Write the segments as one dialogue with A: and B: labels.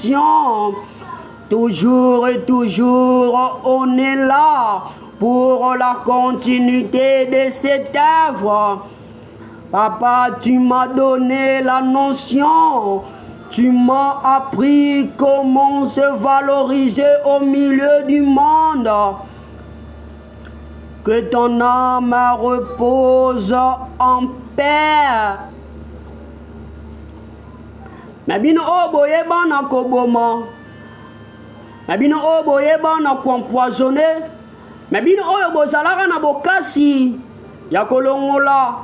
A: nation. Toujours et toujours, on est là pour la continuité de cette œuvre. Papa, tu m'as donné la notion. Tu m'as appris comment se valoriser au milieu du monde. Que ton âme repose en paix. Mais bino oboye bana koboma. Mais bino oboye bana empoisonné. Mais bino oyo bozalaka na bokasi ya kolongola.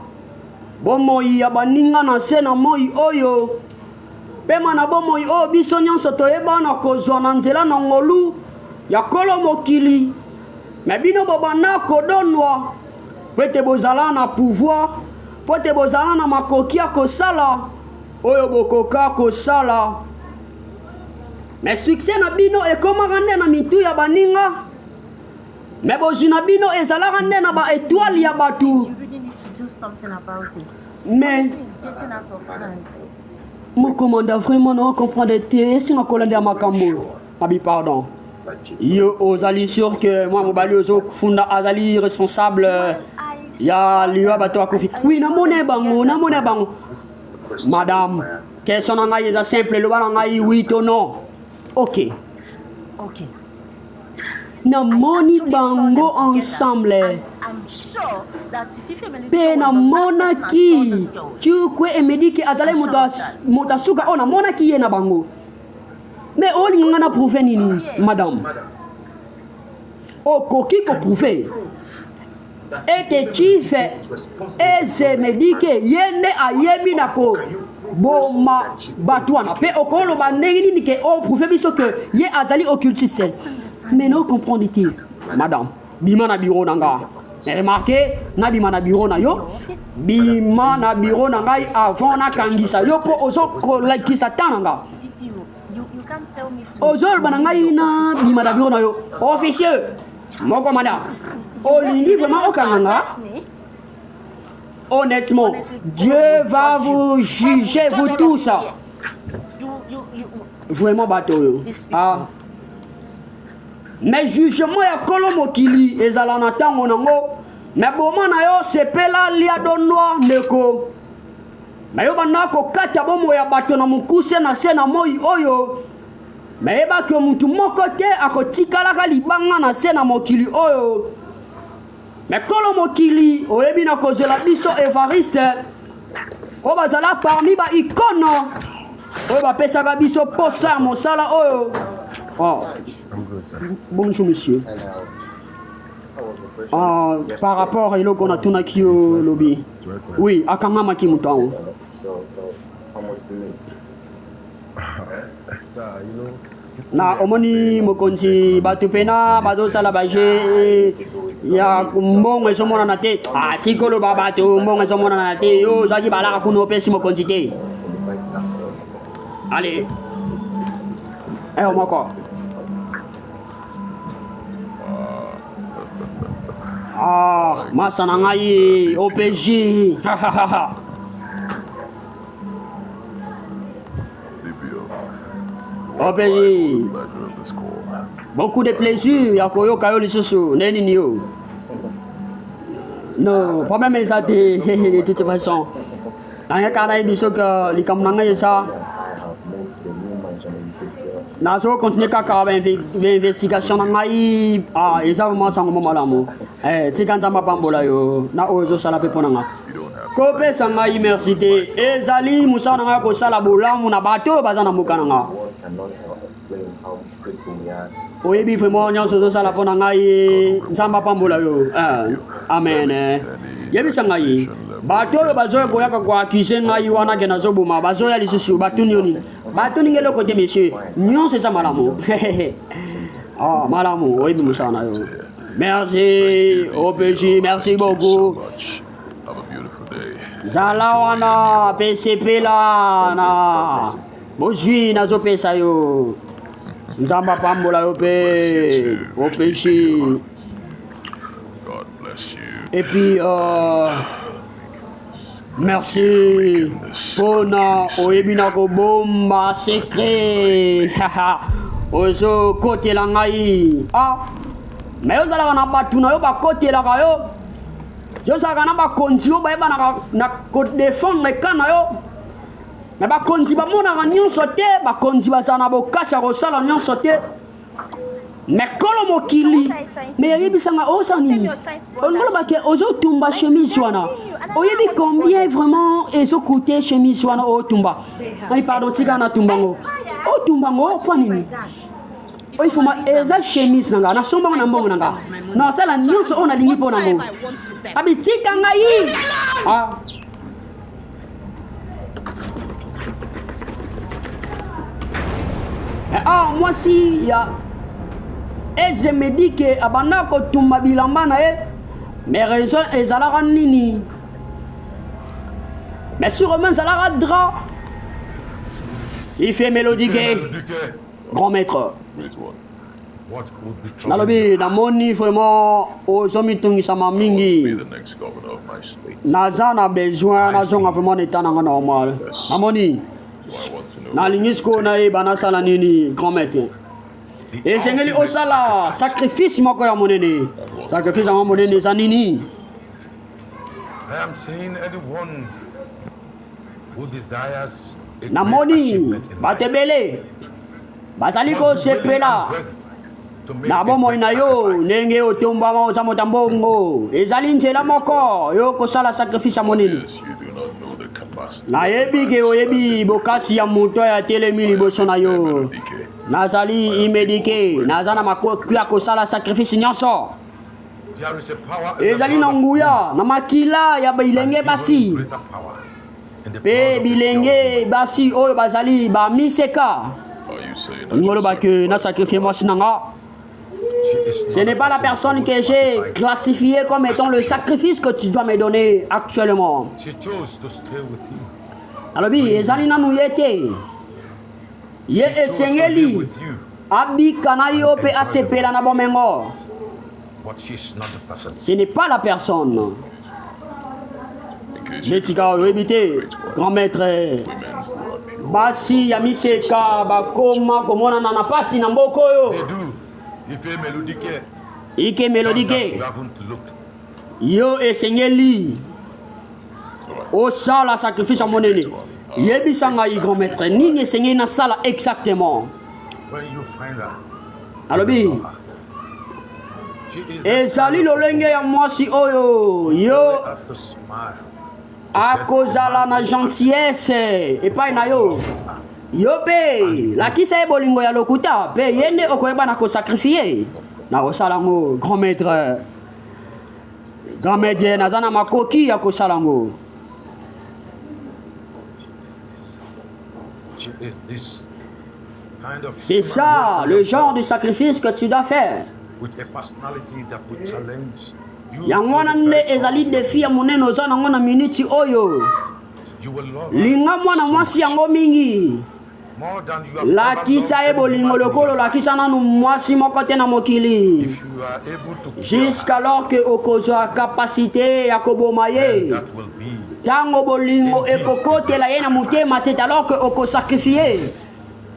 A: Bomoi ya baninga na se na moi oyo. Pema na bomoi oyo biso nyonso toyeba na kozwa na nzela na ngolu ya kolo mokili. Mais bino bobanda kodonwa po ete bozala na pouvoir, po ete bozala na makoki ya kosala oyo bokoka kosala. Mais succès na bino ekomaka nde na mitu ya baninga. Mais bozwi na bino ezalaka nde na ba étoile ya batu. Mais mon commandant vraiment non comprendre te singa kolanda makambo. Abi pardon. Yo ozali sûr que moi mobali ozo funda azali responsable ya liwa bato akofi. Oui na mone bango. Madame, question na ngai eza simple lo bana ngai oui to non. OK. Na moni bango ensemble. Pe na mona ki chukwe emediki azale muta suka ona mona ki ye na bango. Mais on linga na prouver nini madame. O koki ko prouver. Et que tu fais et je me dis que yende ayebi na ko boma batwana pe okolo bandeli ni ke o prouver biso que ye azali occultiste. Mais non comprendre-t-il madame bima na bureau nanga. Remarquez na bima na bureau na yo bima na bureau nanga avant na kangisa yo po ozo ko like kisa tananga. Aujourd'hui, na bima na bureau na yo officier mon commandant olingi vraiment okanga. Honnêtement, Dieu va vous juger vous tous. Vraiment bateau. Ah. Mais jugement ya kolo mokili ezala na tango nango. Mais boma na yo sepela lia donwa ndeko. Mais yo bana ko kata bomo ya bato na mukuse na se na moi oyo. Mais eba ke mutu moko te akotikala ka libanga na se na mokili oyo. Mais kolo mokili oyebi na kozela biso Evariste. O bazala parmi ba ikono. Oyo ba pesaka biso posa mosala oyo. Oh. Bonjour monsieur. Par rapport à ce qu'on a tout qui au lobby. Oui, à Kamama qui mouton. Na omoni mokonzi batu pena bazo sala baje ya mbongo ezomona na te tikolo babatu mbongo ezomona na te yo zaki balaka kuno pesi mokonzi te. Allez. Moko. Masa na ngai OPJ. OPJ. Beaucoup de plaisir ya koyoka yo lisusu neni ni yo. Non, pas même ça de toute façon. Nanga kana biso ka likam nanga yesa. Na so continuer kaka ba investigation na ngai eza vraiment sango malamu. Tikanta mapambola yo na ozo sala pe ponanga. Kope sanga université ezali musana nga ko sala bolamu na bato bazana mukananga. Oyebi vraiment nyonso zo sala pona ngai nzamba pambola yo. Amen. Yebi sanga yi bato yo bazoya koyaka kwa kisenga yi wana ke nazobuma bazoya lisusu batuni yoni. Batuni ngelo kote monsieur nyonso eza malamu. Malamu oyebi musana yo. Merci OPJ, merci beaucoup. Zalawana PCP la na bozwi nazopesa yo nzamba pambola yo pe OPJ. Et puis Merci. Pona oyebina ko bomba secret. Ozo côté la ngai. Ah. Mais yo zala na batu na yo ba côté la ka yo. Yo zala na ba konzi yo ba eba na ko défendre kana yo. Mais ba konzi ba mona ka nyonso te, ba konzi ba za na bokasa ko sala nyonso te. Mais kolo mokili mais yebisanga osani oloba ke ozo tumba chemise wana oyebi combien vraiment ezo coûter chemise wana o tumba ai pardon tika na tumbango o tumbango kwa nini o ifuma eza chemise nanga na somba na mbongo nanga na sala nyonso ona lingi pona ngo abi tika ngai moi si ya et je me dis que abana ko tumba bilamba na e mais raison ezalaka nini mais sûrement ezalaka drap il fait mélodique grand maître nalobi namoni vraiment ozomitungisama mingi naza na besoin nazonga vraiment neta nanga normal namoni nalingi sikoyo nayeba nasala nini grand maître esengeli osala sacrifice moko ya monene sacrifice ya monene eza nini namoni bato ebele bazali kosepela na bomoi na yo ndenge otombama oza moto mbongo ezali nzela moko yo kosala sacrifice ya monene nayebi ke oyebi bokasi ya moto ya telemi liboso na yo nazali imedike naza na makoki ya kosala sacrifice nyonso ezali na nguya na makila ya bilenge basi mpe bilenge basi oyo bazali bamiseka ngoloba ke na sacrifie mwasi nanga. Ce n'est pas la personne que j'ai classifiée comme étant le sacrifice que tu dois me donner actuellement. Alors, ezali nanu yete. Ye esengeli. Abika na yo pe asepela na bomengo. Ce n'est pas la personne. Metika oebite, grand maître. Basi ya miseka bakoma komona na pasi na mboko yo. Ike melodike. Yo esengeli. Osala sacrifice à monene. Yebisanga yi grand maître. Nini esengeli na sala exactement. Alobi. Ezali lolenge ya mwasi oyo. Yo. Akozala na gentillesse. Epai na yo. Yo pe, la kisa e bolingo ya lokuta, pe yende okoyeba na ko sacrifier. Na osalango, grand maître. Grand maître, nazana makoki ya ko salango. C'est ça, le genre de sacrifice que tu dois faire. Yangwana nde ezali defi ya monene oza nango na minute oyo. Linga mwana mwasi yango mingi. Lakisa e bolingo lokolo lakisa nanu mwasi moko te na mokili. Jusqu'alors que okozwa capacité ya koboma ye. Tango bolingo ekokotela ye na motema, c'est alors que oko sacrifier.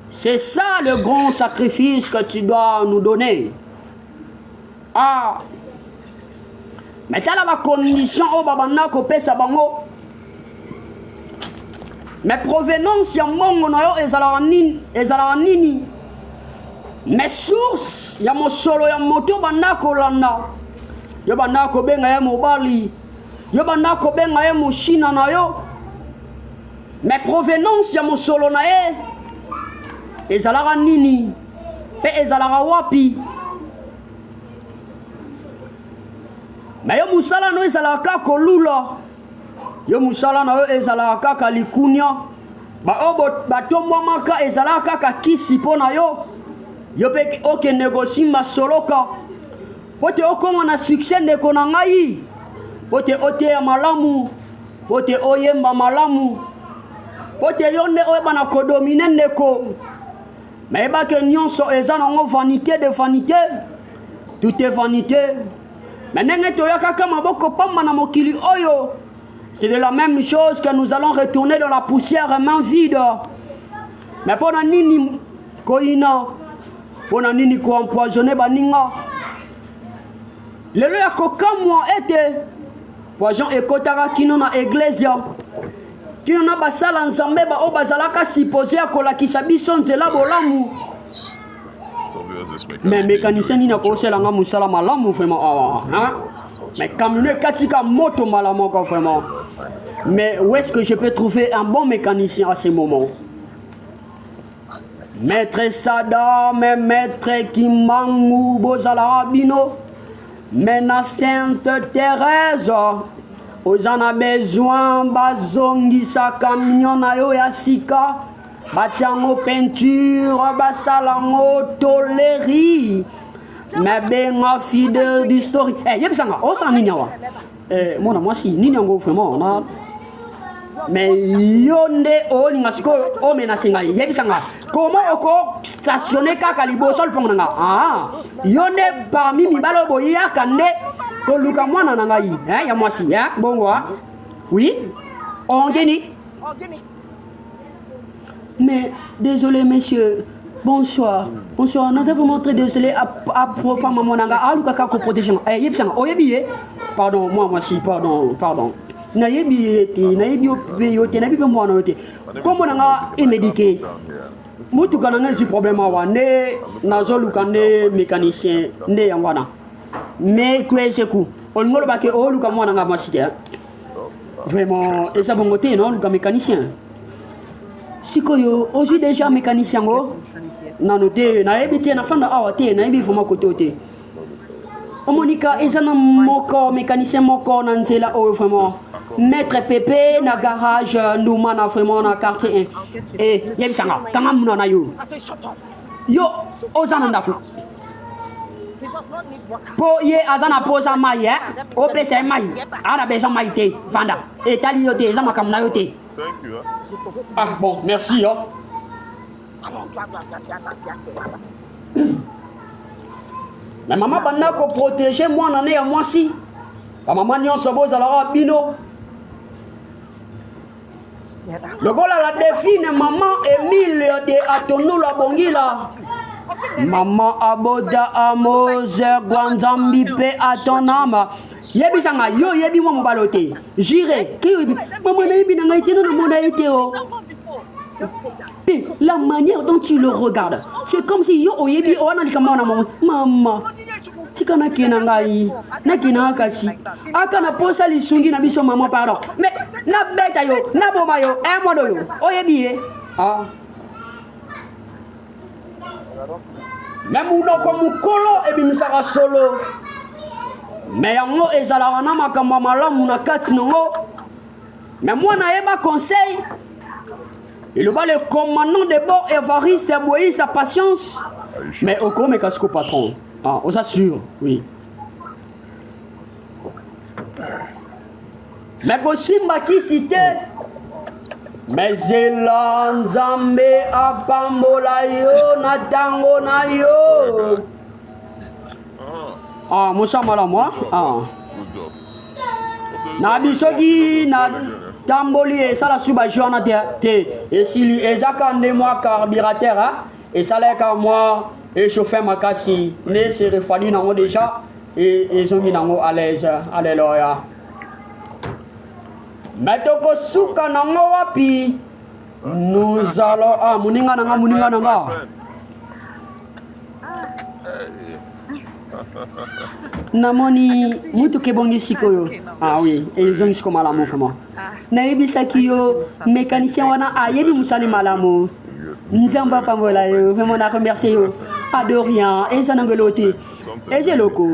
A: C'est ça le grand sacrifice que tu dois nous donner. Ah. Mais t'as la condition au babana ko pesa bango. Mais provenance ya mbongo na yo ezala nini. Mais source ya mosolo ya moto banda ko landa. Yo banda ko benga ye mobali. Yo banda ko benga ye mushina na yo. Mais provenance ya mosolo na ye ezala nini. Pe ezala wapi. Mais yo musala no ezalaka kolula. Yo musala na yo ezalaka kalikunya. Ba obo batomwa maka ezalaka ka kisi pona yo. Yo pe oke negoci masoloka. Pote okoma na succès ndeko na ngai. Pote ote ya malamu. Pote oyemba malamu. Pote yonde oyeba na kodomine ndeko. Mais ba ke nyonso eza nango vanité de vanité. Tout est vanité. Mais ndenge toyaka kama boko pamba na mokili oyo C'est de la même chose que nous allons retourner dans la poussière main vide. Mais pour nini koina, pour nini ko empoisonner baninga. Lelo ya kokamwa ete poison ekotaka kino na iglesia. Kino na basala nzambe ba o bazalaka supposé akolakisa biso nzela bolamu. Mais mécanicien nini akosela nga musala malamu vraiment hein? Mais camionneur katika moto malamu vraiment. Mais où est-ce que je peux trouver un bon mécanicien à ce moment? Maître Sadam, Maître Kimangu, Bozala Bino, Mena Sainte Thérèse, aux en a besoin, Bazongi sa camion na yo ya sika, Batiango peinture, Basalango toleri, mais benga fidèle d'histoire. Eh, yebisanga, oh ça niniawa. Mona moi si ninyango vraiment na. Mais yonde o ninga siko o menasinga yebisanga. Comment oko stationner kaka liboso lponganga? Ah, yonde parmi mibalo boya kande ko luka mwana nanga yi. Ya moi si, bongo hein? Oui. Ongeni. Mais désolé monsieur. Bonsoir. Bonsoir. Nous avons montré désolé à propos maman nanga aluka kako protection. Yebisanga o yebiye. Pardon, moi si, pardon. Na yebi yote na bibi mwana yote. Comme nanga immédiqué. Mutu kana nzi problème wa ne nazoluka ne mécanicien ne yangwana. Mais kweseku. Olngolo bake oluka mwana nga masite. Vraiment, et ça bon côté non, luka mécanicien. Sikoyo, aujourd'hui déjà mécanicien go. Na noté na ebité na fanda awate na ebi vraiment côté côté. Omonika ezana moko mécanicien moko na nzela o vraiment. Maître Pépé na garage Nouma na vraiment na quartier 1. Et yebisanga kama muna na yo. Yo ozana ndako. Po ye azana posa mai o pese mai. Ana besoin mai te fanda. Et tali yo te zama kamna yo te. Ah bon, merci Mais maman banda ko protéger moi nané ya moi si. Ba maman nyonso bozala bino. Le gola la défine maman Emile de Atonou la bongila. Maman aboda amoze gwanzambi pe atonama. Yebi sanga yo yebi mo balote. Jire ki yebi maman na yebi na ngaite na mona ite o. La manière dont tu le regardes, c'est comme si yo oyebi o na likama na maman. Tikana kina ngai na kina kasi aka na posa lisungi na biso maman pardon mais na beta yo na boma yo modo yo oyebi ah même unoko mukolo ebimisaka solo mais yango ezalaka na makambo malamu na kati nango mais moi na yeba conseil il va le commandant de bord Évariste aboyer sa patience mais oko me casco patron. Ah, on s'assure, oui. Mais Kosimba qui cité, mais Zélanzambe Apambola yo, Natango na yo. Ah, Moussa Malama, ah. Na bisogi, na tamboli, et ça la suba joana te. Et si les akande moi carburateur, et ça l'est qu'à moi. Et chauffeur makasi ne se refali nango déjà et ils ont mis nango à l'aise alléluia mais toko suka nango wapi nous allons muninga nanga namoni mutu kebongi sikoyo oui et ils ont siko malamu vraiment na yebisaki yo mécanicien wana ayebi musali malamu nzamba pambola yo vraiment na remercier yo pas de rien et ça n'angeloté et c'est loco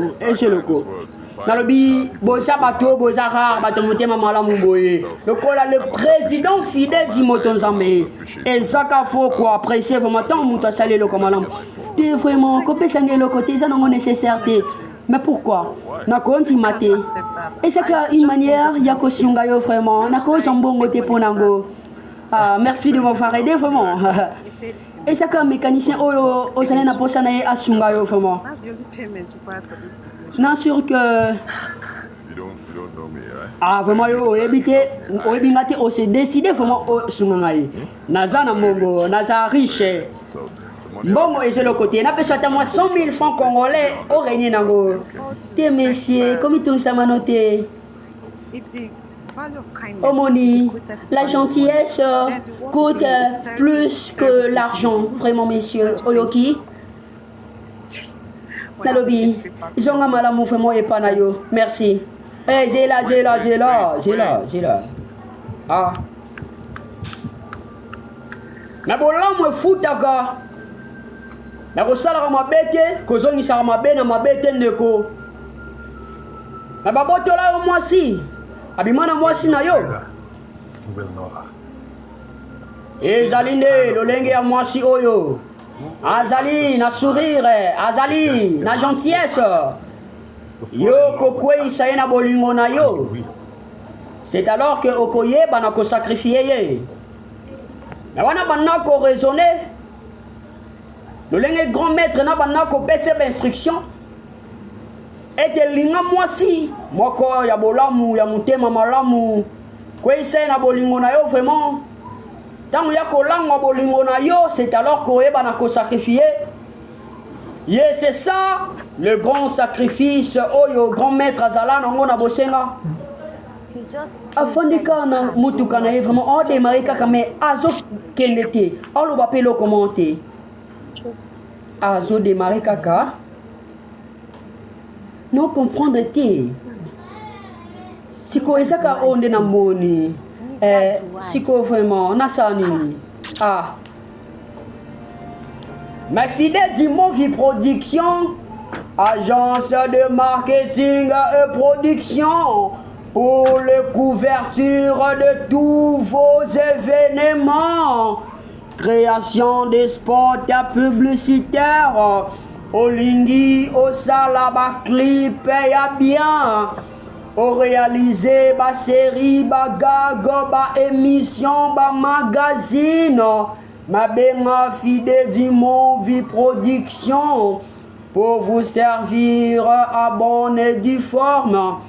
A: nalobi boza bato bozara bato motema malamu boye lokola le président fidèle di motonzambe et zaka faut quoi apprécier vraiment tant muta salé loko malamu te vraiment ko pesa ngelo côté ça non nécessaire te mais pourquoi na konti maté et c'est une manière ya ko sunga yo vraiment na ko jambongo te ponango. Ah, merci de m'avoir aidé vraiment. Et c'est qu'un mécanicien au salaire n'a pas ça à Sungayo vraiment. Non sûr que
B: know me, right?
A: Ah, vraiment, yo, éviter, on s'est décidé vraiment, sungangai. Naza na mongo, naza riche.
B: So, the money
A: Bon, et c'est le côté. N'a pas soit moi 100 000 francs congolais au régné nango. T'es messieurs, comme ils t'ont ça noté.
C: If the value of kindness
A: Omoni,
C: is equated to the
A: la
C: value of
A: gentillesse
C: money, then the world
A: coûte
C: will be
A: plus
C: terribly,
A: que
C: terribly
A: l'argent, vraiment, messieurs. Oyoki,
C: When I'm
A: Nalobi,
C: saying feedback,
A: Zonga malamu vraiment et panayo. Merci. Eh, zéla. Ah. Mais bon, là, moi, foutaka. Mais ko sala ma bête, ko zongi sa ma bête na ma bête ndeko. Mais ba botola yo moi si. Abimana moi si na yo.
B: you will know her.
A: Ezali nde lolenge ya mwasi oyo. Azali na sourire, azali na gentillesse. Yo kokweyisa ye na bolingo na yo. C'est alors que okoyeba na kosakrifie ye. Mais wana banda ko raisonner. Lolenge grand maître na banda kopesa instruction. Ete linga mwasi moko ya bolamu ya mutema malamu. Kweyisa ye na bolingo na yo vraiment. Tant ya kolangwa bolingo na yo, c'est alors koyeba na kosakrifie. Yes, c'est ça le grand sacrifice oyo grand maître azala nango na bosenga. Afandika na mutuka na ye vraiment on démarrer kaka mais azo kende te. Alo ba pelo commenter. Azo démarrer kaka. Non comprendre te. Siko ezaka onde na moni. Siko vraiment nasani. Ah. Ma fidèle Dimovie Production, agence de marketing et production pour les couvertures de tous vos événements, création des spots publicitaires, Olingi, Osalaba clip et bien, au réaliser ba série, ba gag, ba émission, ba magazine. Ma benga fidèle Dimovie Production pour vous servir à bonne et due forme.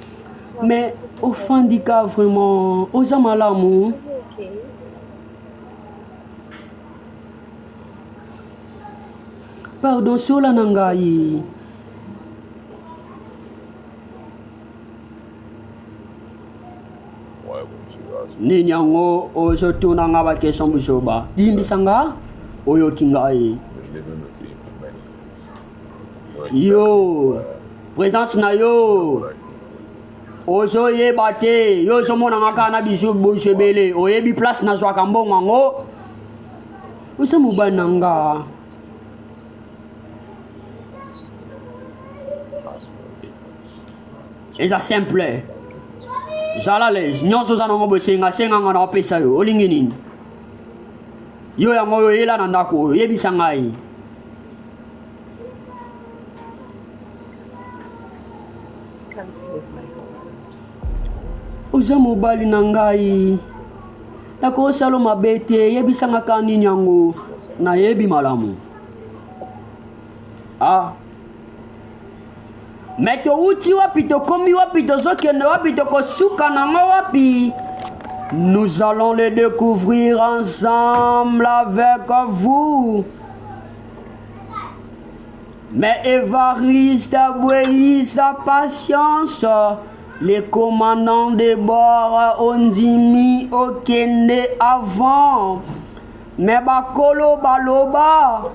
A: Mais au fin du cas vraiment, aux amalamu. Pardon, sola nangai.
B: Why wouldn't you ask?
A: Nini yango ozotuna nga bakesho musoba. Limbisanga oyo kingai.
B: Been living with me for many years.
A: Yo, présence na yo. Ozo yeba te, yo somona nga kana biso bosebele, oyebi place na zwaka mbongo ngo. Usa mubananga.
B: Ask for forgiveness.
A: Eza simple. Zala les, nyonso za nango bosenga senga nga na opesa yo, olingi nini? Yo yango yo yela na ndako, yebisa ngai.
C: can't leave my husband.
A: Oza mobali na ngai. Nakosalo mabe te, yebisanga ka nini yango na yebi malamu. Ah. Mais touti wapi tokomi wapi tozokende wapi tokosuka nango wapi. Nous allons les découvrir ensemble avec vous. Mais Évariste Bouéi sa patience. Les commandants de bord ont dit okende avant. Mais bakolo baloba.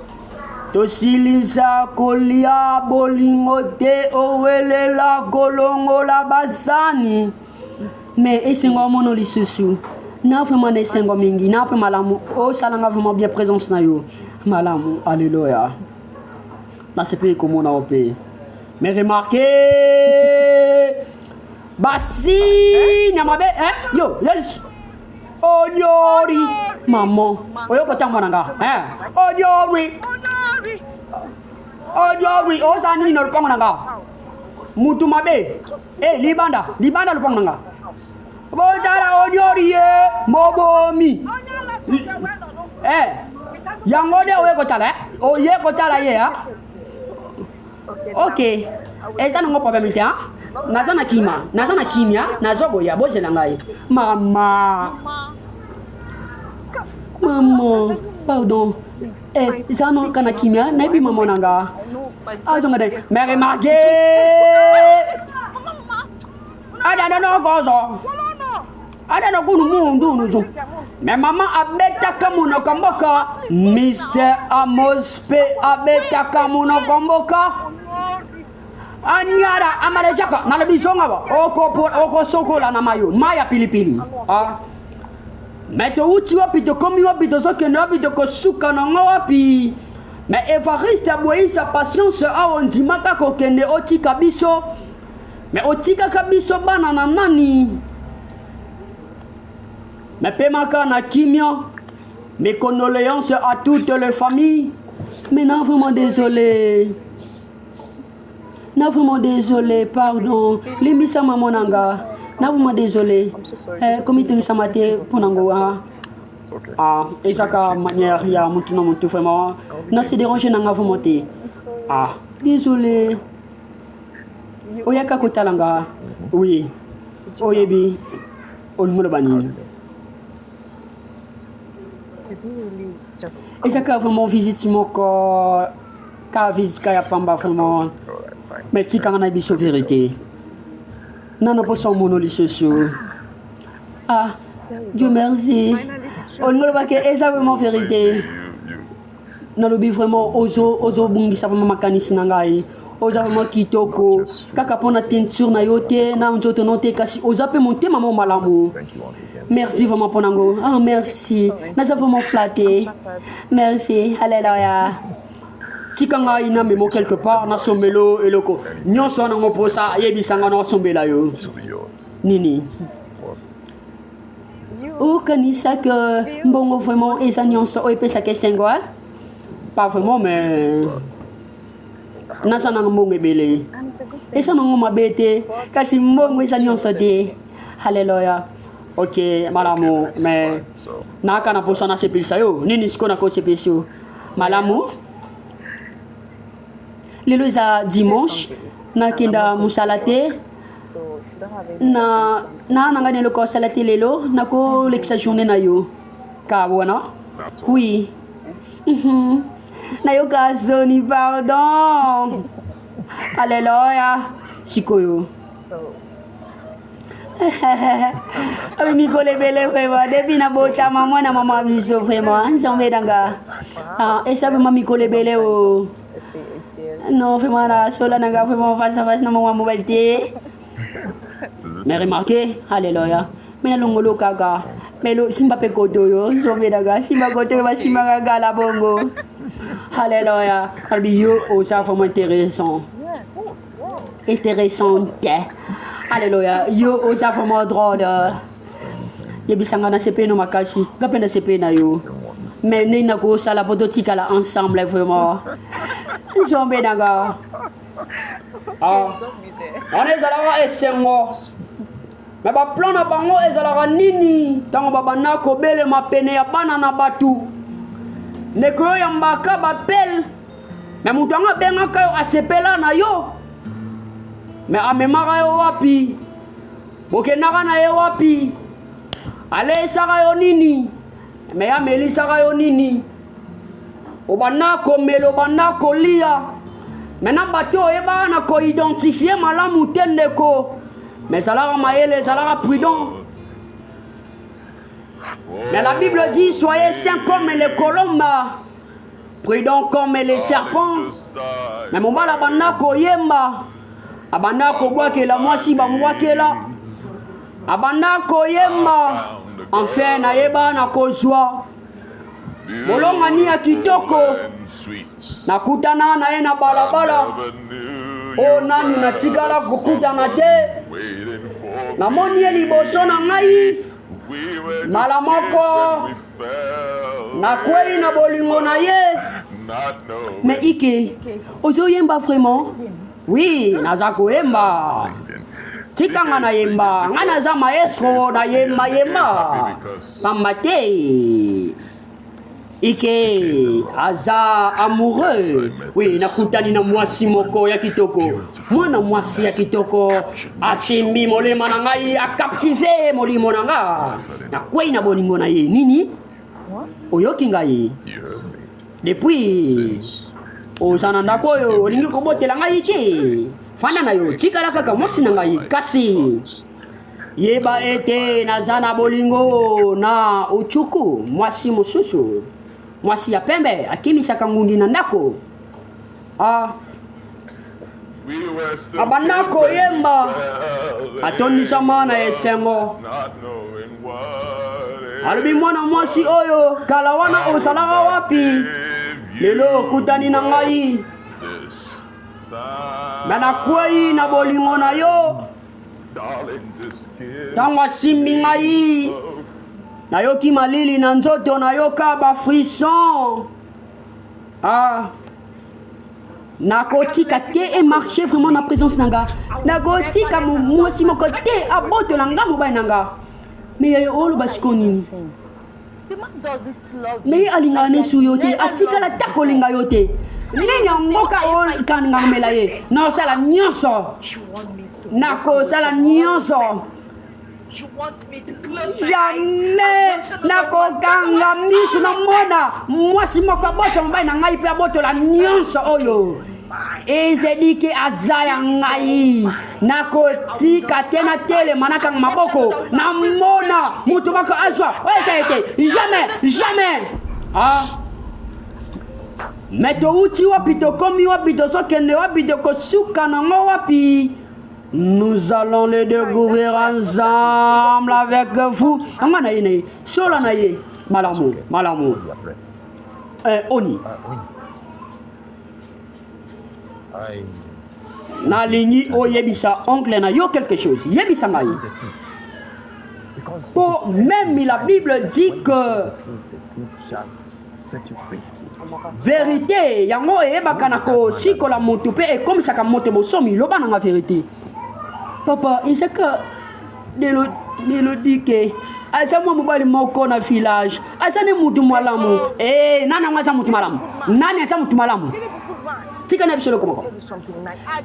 A: Tosilisa kolia bolingote owelela kolongo la basani. Mais esengo mono lisusu. Na vraiment na esengo mingi. Na pe malamu. O salanga vraiment bien présence na yo. Malamu. Alléluia. Na sepe komona ope. Mais remarquez. Basi nyamabe yo yelis. Onyori maman. Oyo kotamba nanga. Onyori osani no lupango nanga. Mutu mabe. Libanda lupango nanga. Botala onyori mobomi. Yangode oyo kotala oye kotala ye ha. OK. Eza no problème te ha. naza na kimia naza boya bozela ngai mama pardon zano kana kimia nayebi mama nanga azonga de mère marqué ada no gozo ada no kunu mundu nuzo mais maman abetaka monoko mboka Mr. Amos P abetaka monoko mboka anyara amalejaka na lebisonga ba oko sokola na mayo maya pilipili mais to uti wapi to komi wapi to sokende wapi to kosuka na ngo wapi mais Evariste aboyi sa patience ondimaka kokende otika biso mais otikaka biso bana na nani mais pemaka na kimia. Mes condoléances à toutes les familles. Mais non, vraiment désolé. Non, vraiment désolé, pardon. Limisa maman nanga. Non, vraiment désolé. Comme il te samate pour nango. Et ça ka manière ya mutuno mutu vraiment. Non, c'est dérangé nanga vraiment te. Désolé. Oyaka kotalanga. Oui. Oyebi. On me le banine. Et ça vraiment visite mon corps, car visite kaya pamba vraiment. Mais si quand on a biso vérité, non non pas son monoli sociaux. Dieu merci. On ne voit que et ça vraiment vérité. Non le vraiment ozo bungi ça vraiment makanis nangai. Oza vraiment kitoko. Kaka pona teinture na yote na njoto note kasi oza pe monter maman malamu. Merci vraiment pour nango. Merci. Naza vraiment flatté. Merci. Alléluia. Tikanga ina memo quelque part na sombelo eloko. Nyonso na ngo ça yebisanga na sombela yo. Nini. O kanisa que mbongo vraiment esa nyonso o epesa ke sengwa. Pas vraiment mais nasa na mbongo ebele esa nango mabete kasi mbongo esa nyonso te. Haleluya. Ok malamu mais naka na posa na sepisa yo nini siko na ko sepisa malamu lelo eza dimanche nakenda musala te na nanga ne loko sala te lelo nako lekisa journée na yo ka bona oui na yo ka zoni pardon. Alléluia. Sikoyo. Abi Nicole bele vraiment depuis na bota maman na maman biso vraiment ensemble danga. Et ça vraiment Nicole bele o. Non vraiment la sola nanga vraiment face à face na maman mobilité. Mais remarquez, alléluia. Mais na longolo kaka. Mais lo simba pe koto yo, ensemble danga simba koto ba simba gaga la bongo. Alléluia. Albi yo o ça vraiment intéressant. Intéressante. Alléluia. Yo o ça vraiment drôle. Yebisanga na CP no makasi. Gapenda CP na yo. Mais ne na ko sala podotika la ensemble vraiment. Ensemble danga. On est là esengo. Mais ba plan na bango ezalaka nini? Tango babana ko bele mapene ya bana na batu. Nekro ya mbaka bapel. Mais mutu anga bengaka yo asepela na yo. Mais amemaka yo wapi? Bokenaka na yo wapi? Ale esaka yo nini? Mais amelisaka yo nini? Obana komelo bana kolia. Maintenant bato oyeba na ko identifier malamu tendeko. Mais ça l'a maïle, ça l'a prudent. Mais la Bible dit soyez saints comme les colombes, prudents comme les serpents. Mais mon bala bana ko yemba, abana ko boa ke la mwasi ba mwa ke la. Abana ko yemba, enfin na yeba na ko joie. Bolonga ni akitoko. Nakutana na ye na balabala. O nani natikala kokutana te. Namoni ye liboso na ngai. Mala moko nakwei na bolingo na ye. Mais ike ozoyemba vraiment? Oui, naza koyemba. Tikanga na yemba. Nga naza maestro na yemba. Pamba te. ike aza amoureux. Oui, nakutani na mwasi moko ya kitoko. Mwana mwasi ya kitoko asimbi molimo na ngai, akaptive molimo na nga. Nakwei na bolingo na ye. Nini? Oyoki ngai. Depuis ozana ndako oyo olingi kobotela ngai te. Fanda na yo tikala kaka mwasi na ngai. Kasi yeba ete naza na bolingo na uchuku mwasi mosusu. Mwasi ya pembe akimisaka ngundi na ndako. Abandako yemba atondisama na esengo. Alobi mwana mwasi oyo kala wana osalaka wapi? Lelo okutani na ngai. Nakwei na bolingo na yo. Tango asimbi ngai, nayoki malili na nzoto, nayoka ba frisson. Nakotika te et marcher vraiment na présence nanga. Nakotika mwasi moko te abotola nga mobali nanga. Mais olo basikoni. Mais alinga nesu yo te, atikala takolinga yo te. Nini mboka ol kanga mela ye. Na sala nyonso. Nakosala nyonso. Jamais nakokanga misu na mwana mwasi moko aboto mobali na ngai pe abotola nyonso oyo. Ezedike azaya ngai nakotika te na telema nakanga maboko na mona mutu moko azwa oyo ça été jamais. Mais touti wapi tokomi wapi tozokende wapi tokosuka nango wapi? Nous allons les découvrir ensemble avec vous. Amana yene sola na ye malamu. Oni. Na lingi o yebisa oncle na yo quelque chose. Yebisa ngai. Pour même la Bible dit que vérité yango eyebaka na kosikola motu mpe ekomisaka moto bosomi loba nanga vérité. Papa, il sait que Mélodie ke aza mwa mobali moko na village aza ne mutu malamu. Nana mwa aza mutu malamu. Nani aza mutu malamu? Tika na bisolo komoko.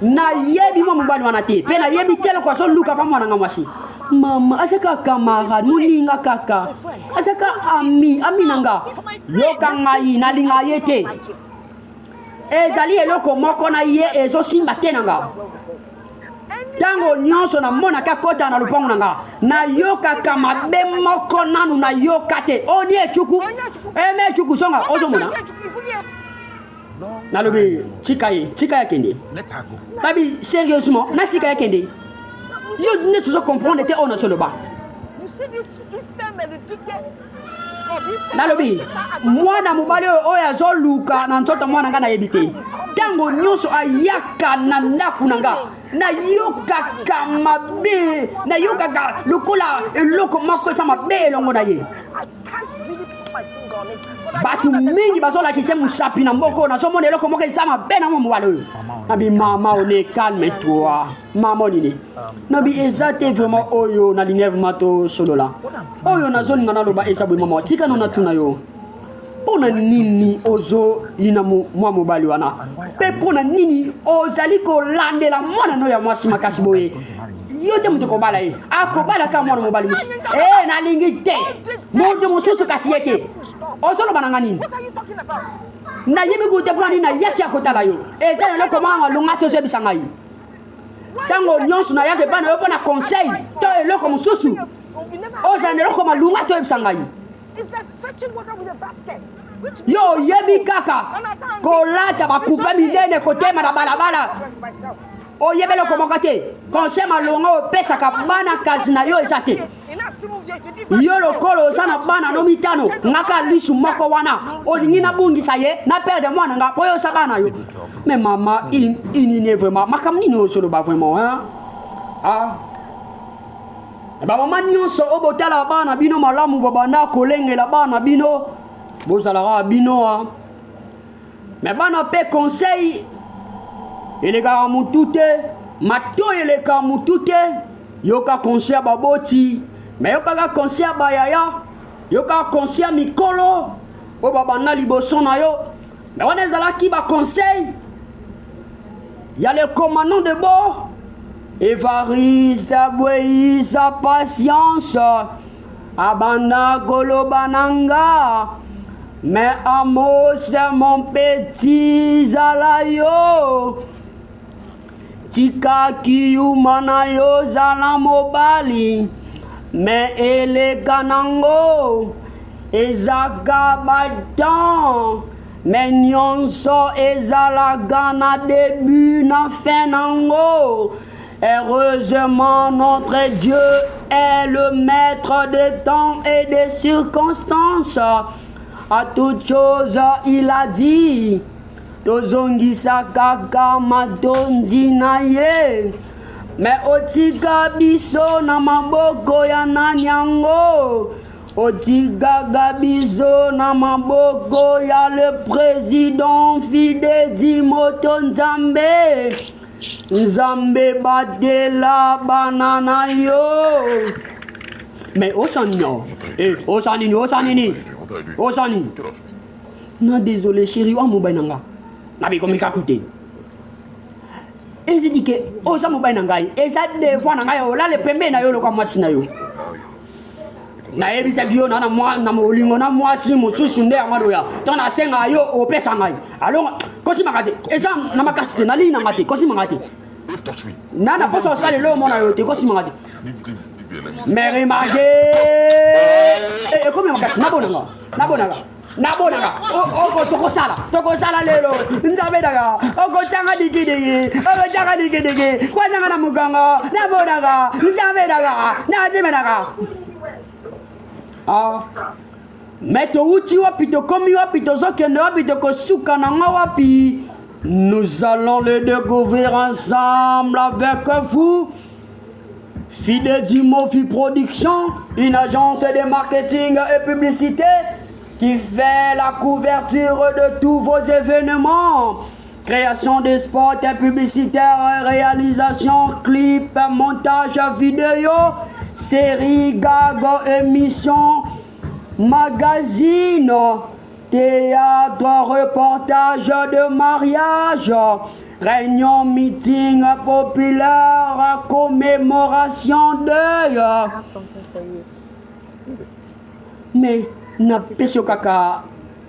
A: Na yebi mwa mobali wana te. Pe na yebi telo kwa so luka pa mwana nga mwasi. Mama, asaka camarade, muninga kaka. Asaka ami nanga. Yoka ngai na linga yete. Ezali eloko moko na ye ezo simba te nanga. Tango nyonso na mona ka kota na lupango nanga. Na yoka kama be moko nanu na yoka te. Oni echuku. Me echuku songa ozo mona. Nalobi chika ya kende. Babi sérieusement, na chika ya kende. Yo ne tu comprendre te ona sur le bas. Nalobi mwana mobali oyo azoluka na nzoto mwana nga na yebite. Tango nyonso ayaka na ndaku nanga. Na yoka kamabe, na yoka ka lokola eloko moko sa mabe longo na ye. Batu mingi bazola kise musapi na mboko na somo eloko moko sa mabe na mwa walo. Nabi mama on est calme-toi. Maman nini. Nabi ezate vraiment oyo na linev mato solo la. Oyo na zone ngana loba esabu mama tika nona tuna yo. Pona nini ozo ina mwa mobali wana. Pe pona nini ozali ko landela mwana no ya mwasi makasi boye. Yote mutu ko bala ye. Akobala ka mwana mobali musu. Na lingi te. Moto mususu kasi yeke. Ozo loba nanga nini. Na yebi ko te pona nini na yaki akotala yo. Ezali loko manga lunga to sebisa ngai. Tango nyonso na yake bana yo pona conseil. To eloko mususu. Ozali loko malunga to ebisa ngai.
C: It's like fetching water with a basket.
A: Yo yebi kaka kolata bakupa midene kotema na balabala. O yebele komoko te. Conseil malonga opesaka bana kazi na yo ezate. Yo lokolo osana bana no mitano ngaka lisu moko wana. Olingi na bungisa ye na perde mwana nga poyo sabana yo. Mais maman il n'est vraiment makamni no solo ba vraiment hein. Maman nyonso obotala bana bino malamu babanda kolengela bana bino bozalaka bino. Mais bana pe conseil eleka mutu te mato eleka mutu te yoka conseil baboti mais yoka conseil bayaya yoka conseil mikolo po babanda liboso na yo mais wana ezalaki baconseil ya le commandant de bord Évariste abwei sa patience abanda koloba nanga mais Amos mon petit zala yo tika kiyuma na yo zala mobali mais eleka nango ezaka batan mais nyonso ezalaka na début na fin nango. Heureusement, notre Dieu est le maître des temps et des circonstances. À toute chose, il a dit, tozongisa kaka matondi na ye. Mais otika biso na maboko ya nani yango? Otika biso na maboko ya le président fidèle Dimoto Nzambe. Nzambe batela banana yo. Mais osani non désolé chérie wa mobile nanga na bi komika kute ezi dike osa mobile nanga eza de fois nanga yo la le pembe na yo lo kwa mwasi na yo na ebisa bio na mwa na molingo na mwasi mosusu nde ngalo ya tona senga yo opesa ngai alonga kosi makate eza na makasite na lina ngate kosi makate nana poso sale lo mona yo te kosi makate Mary Magé e comme makasi nabonanga oko tokosala lelo nzabe daga oko changa digi kwa changa na muganga nabonanga nzabe daga nazimenaga mais touti wapi tokomi wapi tozokende wapi tokosuka nanga wapi. Nous allons le découvrir ensemble avec vous. Fidedimofi Production, une agence de marketing et publicité qui fait la couverture de tous vos événements. Création de spots publicitaires, réalisation, clips, montage vidéo, séries, gags, émissions, magazines, théâtre, reportage de mariage, réunion, meeting populaire, commémoration deuil. Mais na pesio kaka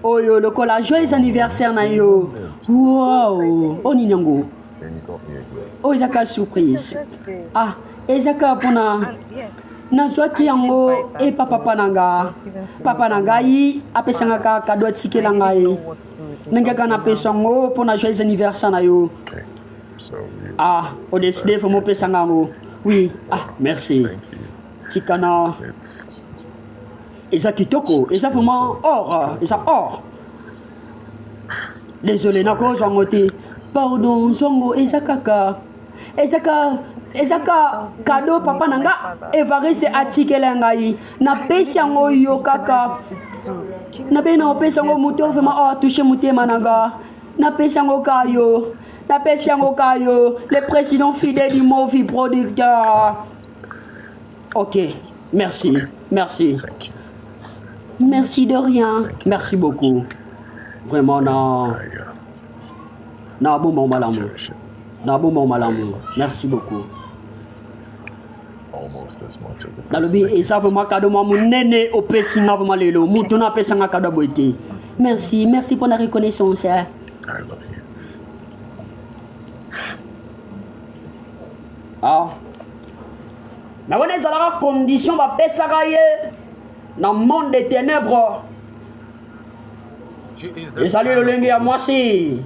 A: oyo lokola joyeux anniversaire na yo. Wow, oni nyango. Oh, ezaka surprise. Ah, ezaka pona nazwaki yango e papa nanga yi apesanga ka kado tikela ngai nengaka na pesa ngo pona joyeux anniversaire na yo. Ah, o décidé faut mo pesanga ngo. Oui, ah, merci. Tikana eza kitoko, eza vraiment or, eza or. Désolé nako zangote. Pardon, zongo eza kaka. Ezaka cadeau papa nanga Évariste atikela ngai na pesi yango yo kaka na be na pesi yango moto vraiment oh toucher motema nanga na pesi yango kayo le président fidèle du Mofi producteur. Ok, merci de rien, merci beaucoup vraiment na bon malamu. Merci beaucoup. Nalobi eza vraiment cadeau moi munene opesi nga vraiment lelo mutu na pesa nga cadeau boité. Merci pour la reconnaissance.
B: I love you.
A: Ah. Na wana ezalaka condition ba pesaka ye na monde des ténèbres. Ezali lolenge ya mwasi.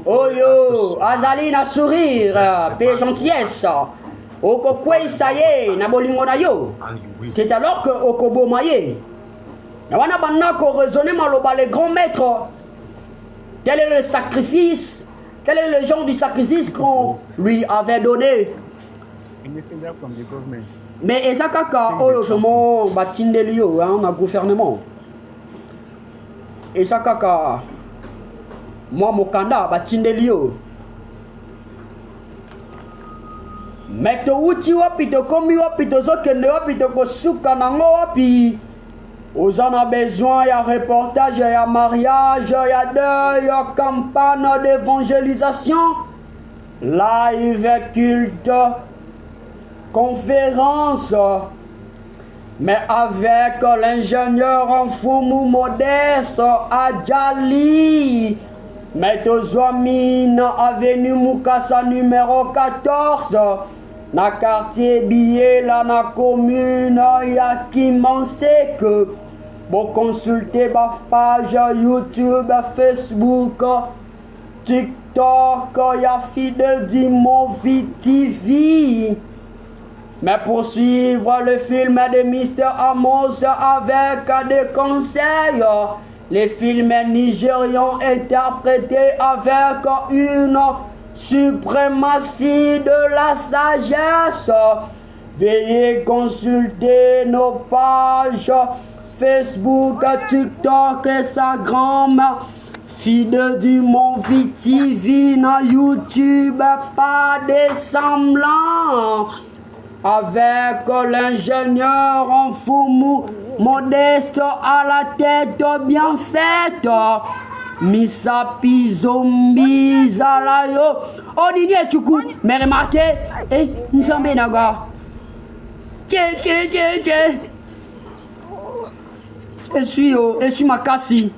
A: Oyo, azali na sourire, pe gentillesse. Oko kwesa ye na bolingo na yo. C'est alors que okoboma ye. Na wana banako raisonner maloba les grands maîtres. Quel est le sacrifice? Quel est le genre du sacrifice qu'on lui avait donné? Mais ezakaka oyo vraiment batindeli yo na gouvernement. Ezakaka moi mokanda batindeli yo. Mais touti wapi tokomi wapi tozokende wapi tokosuka nango wapi Aux en a besoin, il y a reportage, il y a mariage, il y a deuil, il y a campagne d'évangélisation, live, culte, conférence. Mais avec l'ingénieur en Fumu Modeste à Djali, Metozouamine, avenue Mukasa numéro 14, na quartier Billet, là, na commune, ya qui m'en sait que pour consulter ma page YouTube, Facebook, TikTok, ya fidèle d'Imovi TV. Mais pour suivre le film de Mr. Amos avec des conseils, les films nigérians interprétés avec une suprématie de la sagesse. Veuillez consulter nos pages Facebook, TikTok, Instagram, Fidèle du Mont TV, na YouTube, pas des semblants. Avec l'ingénieur en Fumu Modeste à la tête bien faite. Misapi zombie zalayo. Oh Dini Chuku, mais remarquez, Nisambe Naga. Je suis Makasi.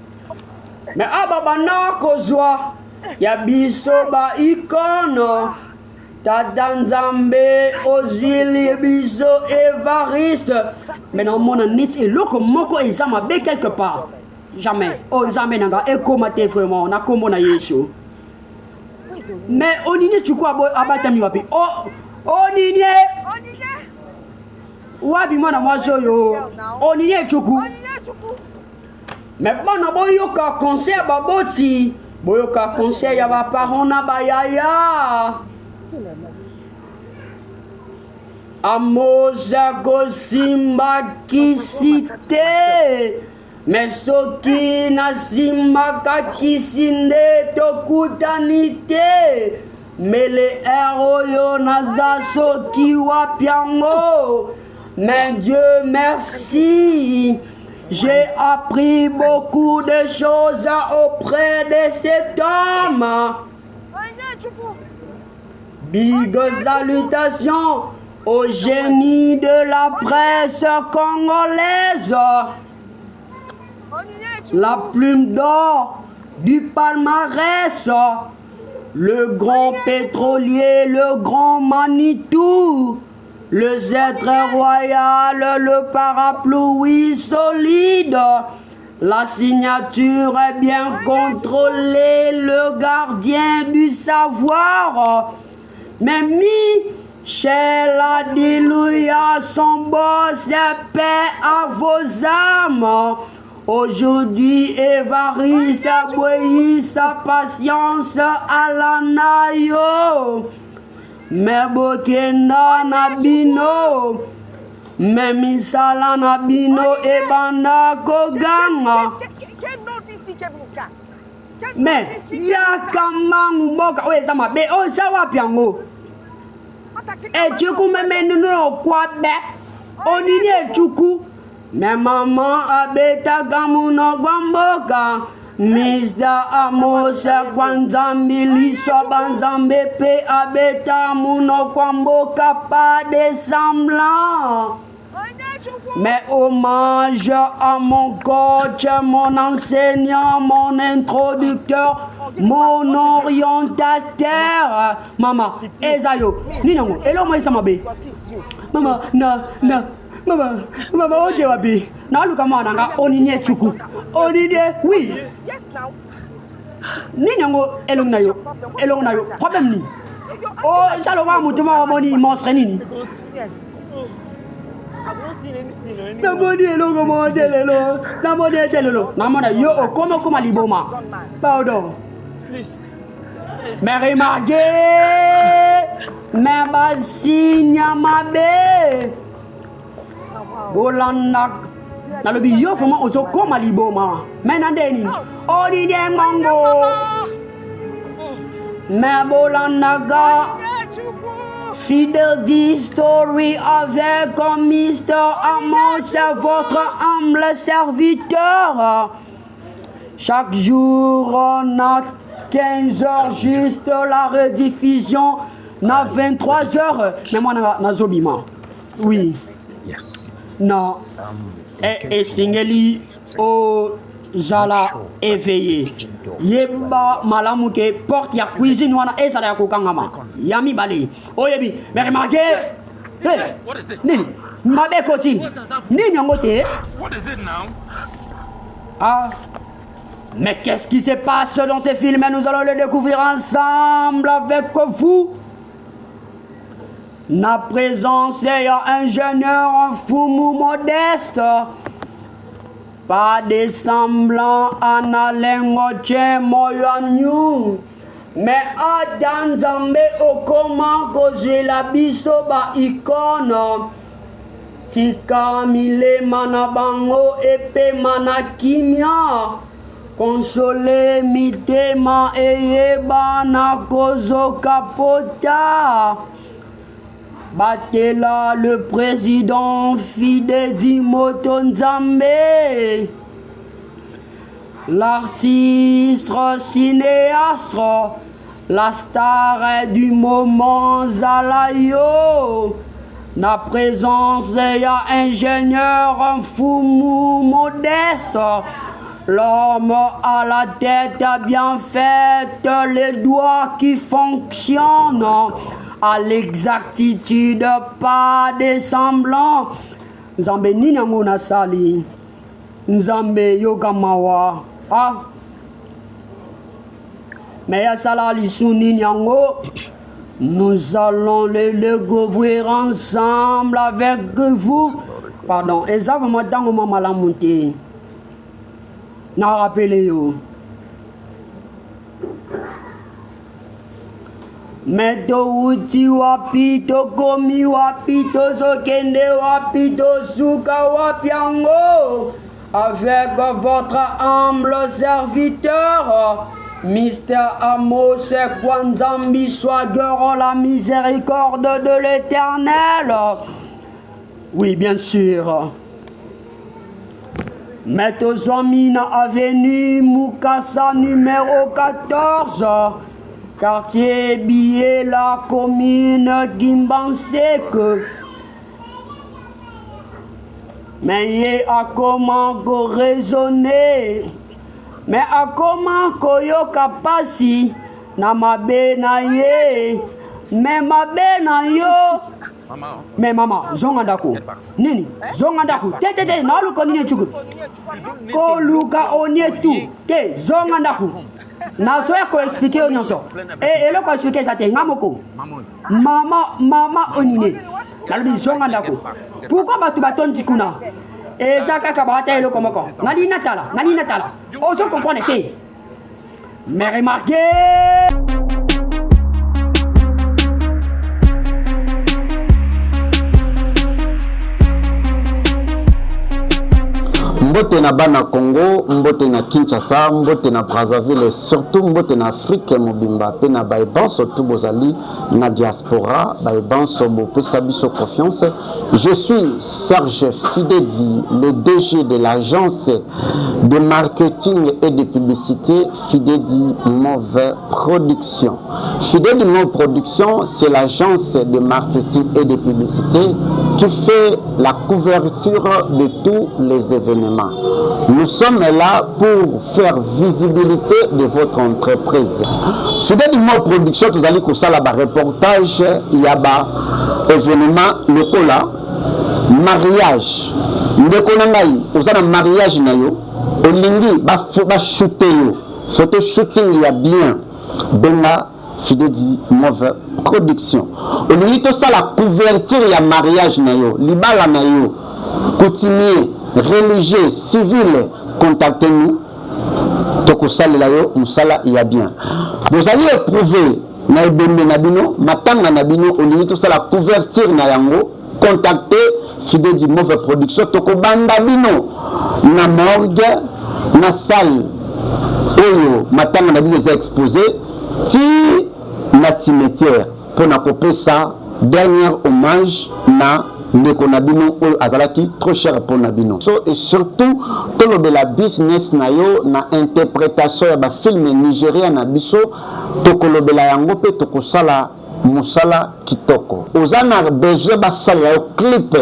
A: Mais Ababana Kozwa, Yabiso ba icône. Tadanzambe, Ozili, Biso, Évariste. Mais non, mon anis et l'autre, moko et Zama, quelque part. Jamais. Oh, Zama, Nanga, et comment t'es vraiment, on a comme on a Yeshu. Mais on y tu quoi, abatami wapi. Oh, on y est. Wabi, moi, moi, yo. On y est, Chuku. Mais bon, on a boyoka conseil, baboti. Boyoka conseil, yaba parona bayaya. Amoza Gosimba Kisite Mesoki Nasima Kakisinde Tokutanite Mele Eroyo Nazasoki Wapiango. Mais Dieu merci, j'ai appris beaucoup de choses auprès de cet homme. Big salutations au génie de la presse congolaise. La plume d'or du palmarès. Le grand pétrolier, le grand Manitou. Le zètre royal, le parapluie solide. La signature est bien contrôlée, le gardien du savoir. Mais Michel, alléluia, son boss est paix à vos âmes. Aujourd'hui, Évariste a bouilli sa patience à la nayo. Mais Bokena Nabino, mais Misala Nabino et Banda Kogama. Mais Yakamang Moka, oui, ça m'a bé, oh, ça va bien, et tu coup, mais nous n'avons quoi bé, on y est, tu coup, mais maman a bêta gamuno Gwamboka, Mr. Amos, Kwanzambili, Sobanzambepe, a bêta muno Gwamboka, pas de semblant. Mais hommage à mon coach, mon enseignant, mon introducteur, mon orientateur. Maman, Ezayo, Ninongo, hello, moi, ça m'a bé. Maman, maman, ok, wabi. Na luka mwana, onine chuku. Onine, oui. Ninongo, hello, nayo. Problème ni. Oh, ça le va, moutuma, moni, monstre, nini. Namoni elongo modelelo, namoni etelelo, namona yo comment liboma. Pardon. Mais remarquez, mais basinya mabe. Bolandak. Na lobi yo vraiment ozo comment liboma. Mais nandeni. Odine mango. Mais bolandaga. Fidèle Story avec Mr. Amos, c'est votre humble serviteur. Chaque jour, on a 15 heures juste la rediffusion, na 23 heures. Mais moi, na zobima. Oui.
B: Yes.
A: Non. Et singeli au jala éveillé. Yeba malamu ke porte ya cuisine wana ezala ya kokangama. Yami bali. Oyebi, mais remarquez. Hey,
B: What is it?
A: Nini? Mabe koti. Nini yango te?
B: What is it now?
A: Ah. Mais qu'est-ce qui se passe dans ces films? Nous allons le découvrir ensemble avec vous. Na présence, il y a un ingénieur en fumu modeste. Pas de semblant en alengoche moyanyu. Mais Adam Zambé au comment que la biso ba icône. Tika mile manabango epe manakimia. Consoler mitema eyeba na kozo kapota. Batela le président Fidèle Moto Nzambe. L'artiste cinéaste, la star du moment Zalayo. Na présence y a ingénieur en fumu modeste. L'homme à la tête bien faite, les doigts qui fonctionnent à l'exactitude, pas de semblant. Nzambe nini yango nasali? Nzambe yokamawa. Ah. Mais yasala lisu nini yango? Nous allons le découvrir ensemble avec vous. Pardon, et ça vraiment tango mama la montée. Na rappelé yo. Meto uti wapi to komi wapi to sokende wapi to suka wapi yango. Avec votre humble serviteur, Mr. Amos Kwanzambi, soyons la miséricorde de l'Éternel. Oui, bien sûr. Meto Zomina Avenue Mukasa numéro 14. Quartier Billet, la commune Gimbansek. Mais y a comment go raisonner? Mais a comment koyo kapasi na mabe na ye? Mais mabe na yo.
B: Maman.
A: Mais maman, zongandako. Nini? Zongandako. Te na lu konine chuku. Ko luka onye tu. Te zongandako. Na so ya ko expliquer on so. Et le ko expliquer ça te ngamoko. Mama onine. La lu zongandako. Pourquoi batu baton tikuna? Et ça kaka bata le komoko. Nani natala. On se comprend te. Mais remarquez.
D: Mbote na bana Congo, mbote na Kinshasa, mbote na Brazzaville et surtout mbote na Afrique mobimba pe na baiban surtout bozali na diaspora baiban sobo pesa biso confiance. Je suis Serge Fidedi, le DG de l'agence de marketing et de publicité Fidedi Move Production. Fidedi Move Production, c'est l'agence de marketing et de publicité qui fait la couverture de tous les événements. Nous sommes là pour faire visibilité de votre entreprise. Fidedi Move Production, vous allez que ça là-bas reportage, il y a des événements locaux là. Mariage ndeko na ngai ozana mariage na yo olingi ba shooter yo photo shooting ya bien benga Fidedi Move Production olingi to ça la couverture ya mariage na yo libala na yo coutumier religieux civil contactez-nous toko salela yo musala ya bien vous allez éprouver na ebembe na bino matanga na bino olingi to ça la couverture na yango contactez Fidedi Move Production toko banda bino na morgue na salle oyo matanga na bino za exposé ti na cimetière pour na kopesa dernier hommage na ndeko nabino oyo azalaki trop cher pour nabino. So et surtout tolobela business na yo na interprétation ya ba film nigérien na biso tokolobela yango pe tokosala musala kitoko. Ozana besoin basala yo clip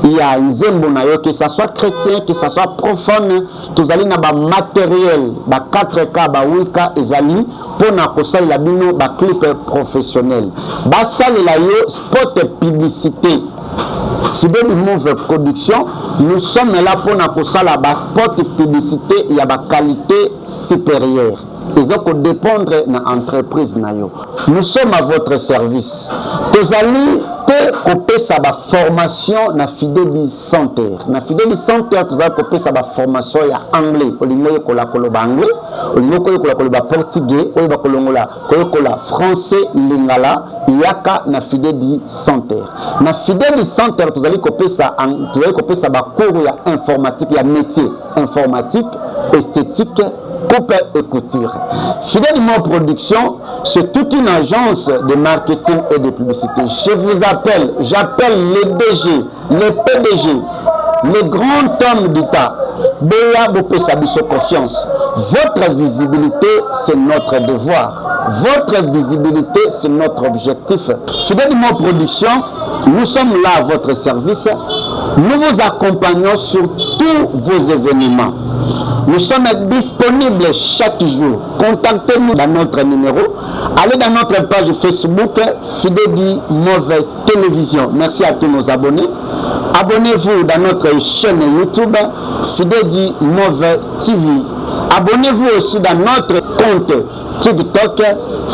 D: ya nzembo na yo, que ça soit chrétien, que ça soit profane, tozali na ba matériel ba 4K ba 8K ezali pona kosalela bino ba clip professionnel. Basalela yo spot publicité. Fidèle Move Production, nous sommes là pour na ba spot publicité ya ba qualité supérieure. Ils ont dépendre de l'entreprise. Nous sommes à votre service. Vous allez couper sa formation na Fidèle Center. Na Fidèle Center, vous allez couper sa formation en anglais. Vous allez koloba anglais, vous allez koloba portugais, vous allez koloba français, lingala, yaka na Fidèle Center. Na Fidèle Center, vous allez couper sa cours ya informatique, ya métier informatique, esthétique, coupe et couture. Fidèle Move Production, c'est toute une agence de marketing et de publicité. Je vous appelle, j'appelle les DG, les PDG, les grands hommes d'État. Béa Bopé Sabiso Confiance. Votre visibilité, c'est notre devoir. Votre visibilité, c'est notre objectif. Fidèle Move Production, nous sommes là à votre service. Nous vous accompagnons sur tous vos événements. Nous sommes disponibles chaque jour. Contactez-nous dans notre numéro. Allez dans notre page Facebook, Fidèle Move Télévision. Merci à tous nos abonnés. Abonnez-vous dans notre chaîne YouTube, Fidèle Move TV. Abonnez-vous aussi dans notre compte TikTok,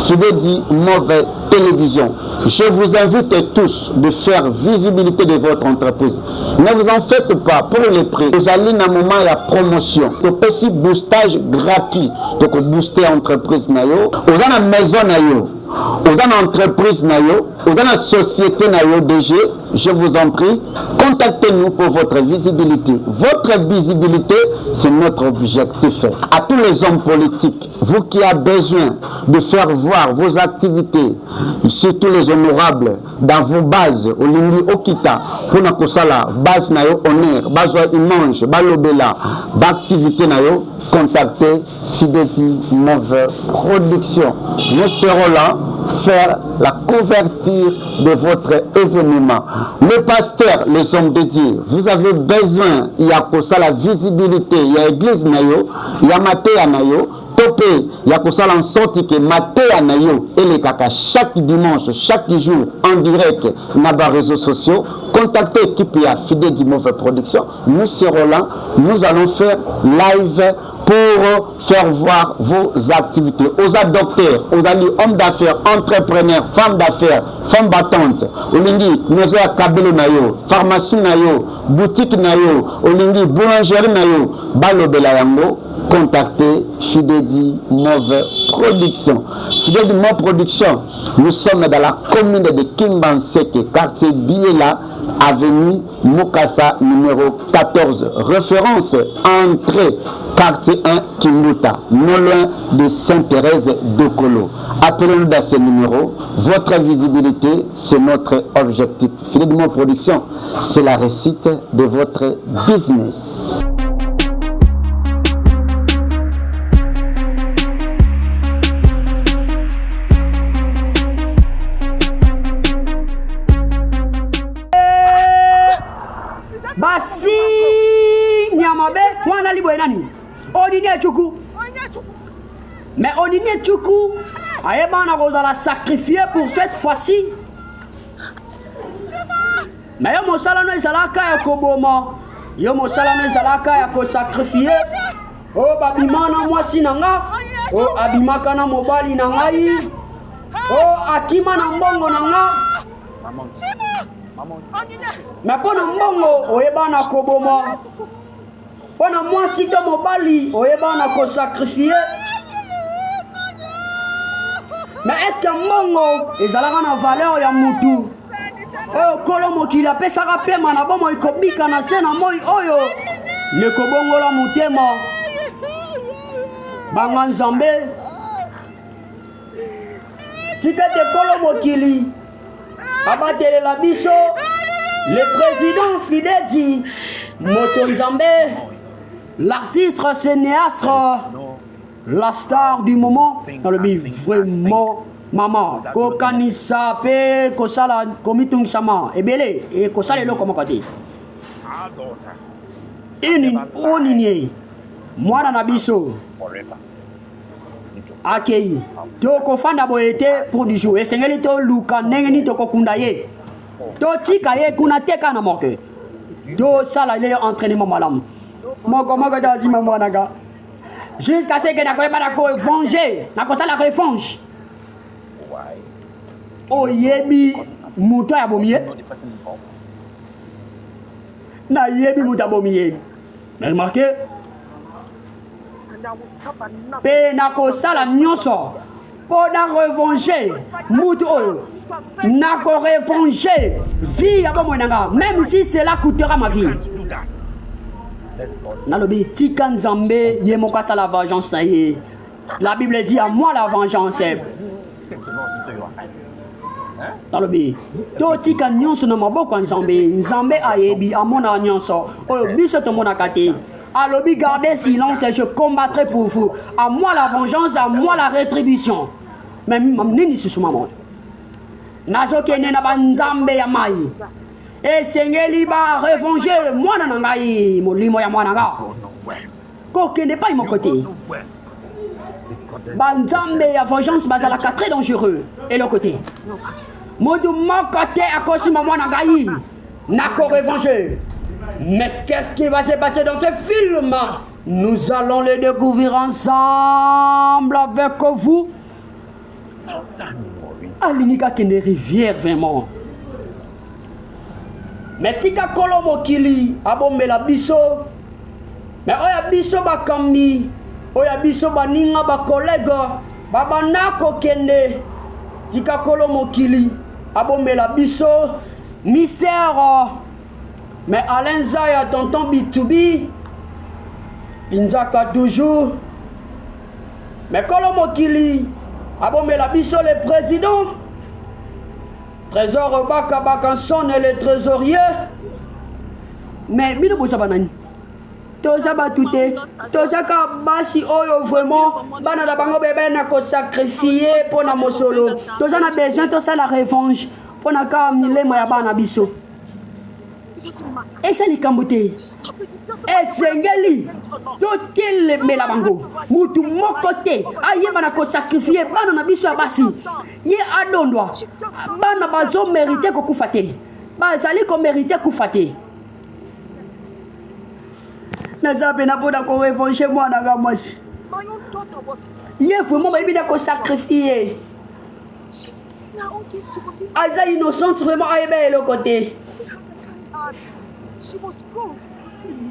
D: Fidèle Move Télévision. Je vous invite tous de faire visibilité de votre entreprise. Ne vous en faites pas pour les prix. Vous allez dans un moment de promotion. Vous pouvez boostage gratuit. Donc booster l'entreprise. Vous avez la maison. Vous avez une entreprise, vous avez une société DG, je vous en prie, contactez-nous pour votre visibilité. Votre visibilité, c'est notre objectif. À tous les hommes politiques, vous qui avez besoin de faire voir vos activités, surtout les honorables, dans vos bases, au Lindi Okita, pour na kosala, base na yo honneur, base image, balobela, activité na yo, contactez Fidèle Move Production. Nous serons là faire la couverture de votre événement. Le pasteur, les hommes de Dieu, vous avez besoin, il y a pour ça la visibilité, il y a l'église nayo, il y a Matéa nayo, topé, il y a pour ça en sorte que Matéa nayo et les caca chaque dimanche, chaque jour en direct dans les réseaux sociaux. Contactez l'équipe Fidèle Move Production. Nous serons là, nous allons faire live pour faire voir vos activités. Aux docteurs, aux amis, hommes d'affaires, entrepreneurs, femmes d'affaires, femmes battantes, olingi, nous avons kabelo nayo, pharmacie nayo, boutique nayo, olingi, boulangerie nayo, balobela yango, contactez Fidèle Move Production. Fidèle Move Production, nous sommes dans la commune de Kimbanseke, quartier Biela, avenue Mokassa numéro 14. Référence entrée quartier 1 Kimbuta, non loin de Sainte-Thérèse d'Okolo. Appelez-nous dans ce numéro. Votre visibilité, c'est notre objectif. Fidèle Move Production, c'est la réussite de votre business.
A: Basi Nyamabe, wana libo nani? Odini Chuku. Mais Odini Chuku, ayeba na kozala sacrifié pour cette fois-ci. Mais yo mosala no ezalaka ya koboma. Yo mosala no ezalaka ya ko sacrifier. Oh babima na mwasi nanga. Oh abimaka na mobali na ngai. Oh akima na mbongo nanga. Mais pour le mbongo, oyeba na koboma. Pour le mwasi to mobali, oyeba na ko sacrifier. Mais est-ce que mbongo ezalaka na valeur ya mutu? Oyo kolo mokili apesaka pema na bomo ikobika na se na moi oyo ne kobongola mutema. Banga Nzambe. Tika te kolo mokili. abatele la biso le président Fidedi Moto Nzambe, l'artiste cinéastre, la star du moment dans le bif vraiment maman ko kanisa pe ko sala komitung sama ebele e ko sala eloko mokati
B: Our daughter
A: ini oninye mwana na biso
B: forever.
A: akei tokofanda boye te pour du jour esengeli toluka ndenge nini tokokunda ye totika ye kuna te kana moke tosala ile entraînement malamu moko moko tazima mwananga jusqu'à ce que nakoyeba nakovenger nakosala revanche
B: Why?
A: oyebi moto abomi ye
B: Know the person involved.
A: nayebi moto abomi ye mais remarquez
C: And I will stop at nothing.
A: mpe nakosala nyonso mpo na revanche moto oyo nakorevanche vie ya bomoi nanga même si cela coûtera ma vie
B: Can't do that. Let's go.
A: nalobi tika nzambe ye moko asala vengeance na ye la bible dit à moi la vengeance
B: Take the laws into your hands.
A: nalobi totika nyonso na maboko ya nzambe nzambe ayebi amona nyonso oyo biso tomonaka te alobi gardez silence je combattrai pour vous à moi la vengeance à moi la rétribution mais nini susu mama nazokende na banzambe ya mai esengeli barevange mwana na ngai molimo ya mwana nga
B: Go nowhere.
A: kokende epai moko te
B: Go nowhere. Because there's
A: banzambe ya vengeance bazalaka très dangereux eloko te modu moko te akosima mwana ngai nakorevange mais qu'est-ce qui va se passer dans ce film nous allons le découvrir ensemble avec vous
B: no time worry.
A: alingi kakende rivière vraiment mais tika kolo mokili abombela biso mais oyo biso bakambi oyo biso baninga bakolege babanda kokende tika kolo mokili abombela biso mystère mais Alain Zaya tonton Bitubi inzaka toujours mais kolo mokili abombela biso le président Trésor Baka Bakanson et le trésorier mais bino bosa banani toza batute toza ka basi oyo vraiment bana na bango bebe na ko sacrifier pour na mosolo toza na besoin tosala revanche pour na ka milemo ya bana biso
C: It doesn't matter.
A: esa likambo te
C: Stop it. It doesn't
A: esengeli totelemela bango mutu moko te ayeba na kosakrifie bana na biso ya basi ye adondwa bana bazomerite kokufa te bazali komerite kufa te naza pena mpona korevanche mwana nga mwasi
C: My own daughter was.
A: ye vraiment bayebi na kosakrifie
C: She, in her own case, she was in.
A: aza innocente vraiment ayeba eloko te
C: She was good.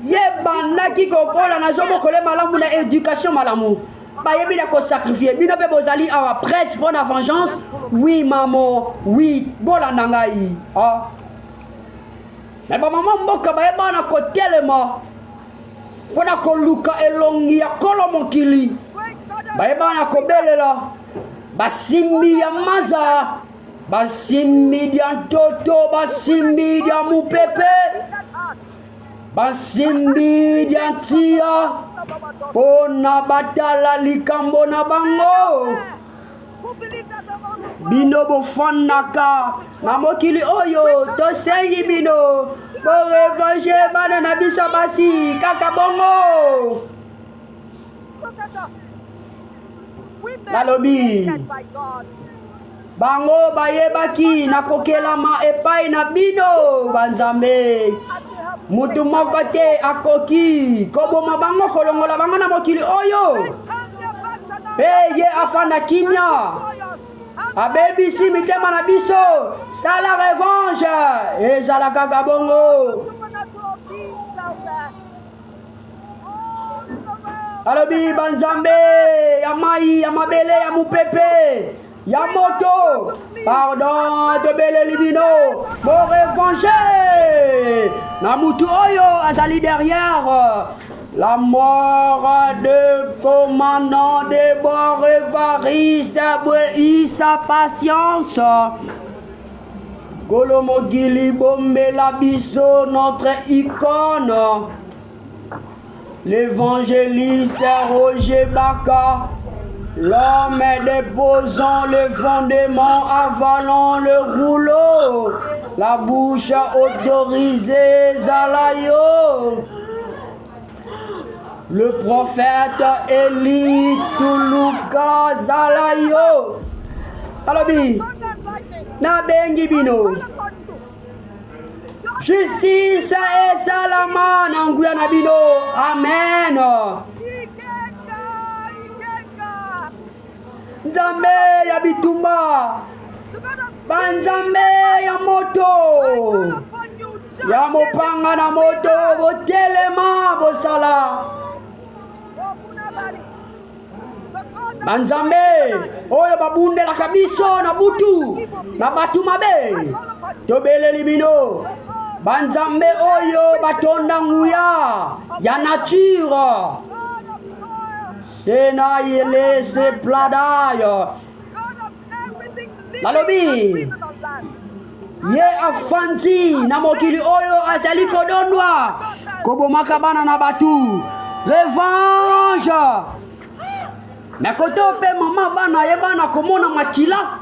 A: ye bandaki kokola nazomokole malamu na éducation malamu bayebi na kosakrifie bino mpe bozali awa prêtre mpo na vengeance oui mamo oui bolanda ngai me bamama mboka bayeba na kotelema mpo na koluka elongi ya kolo mokili bayeba na kobelela basimbi ya maza basimbi dia ntoto basimbi dia mupepe basimbi dia ntia mpo na batala likambo na bango bino bofandaka na mokili oyo tosengi bino borevange bana na biso basi kaka bongo balobi bango bayebaki na kokelama epai na bino banzambe mutu moko te akoki koboma bango kolongola bango na mokili oyo mpe ye afanda kimia abebisi mitema na biso sala revanche ezala kaka bongo alobi banzambe ya mai ya mabele ya mupepe ya moto pardon tobeleli bino borevanche na mutu oyo azali derrière la mort de commandant de bord Évariste Isa Patience Kolomogili Bombela Biso, notre icône. L'évangéliste Roger Baka, l'homme déposant le fondement, avalant le rouleau, la bouche autorisée, Zalayo. Le prophète Eli Tuluka Zalayo. Alobi, na bengi bino. Justice et salama nanguya na bino. Amen. Nzambe ya bitumba. Banzambe ya moto. Ya mopanga na moto. Botelema bosala. Banzambe oyo babundelaka biso na butu na batu mabe tobeleli bino. Banzambe oyo batonda nguya ya nature sena yele se pladayo nalobi ye afanti na mokili oyo azali kodondwa kobomaka bana na batu. Revanche na kote ope mama bana ye bana komona makila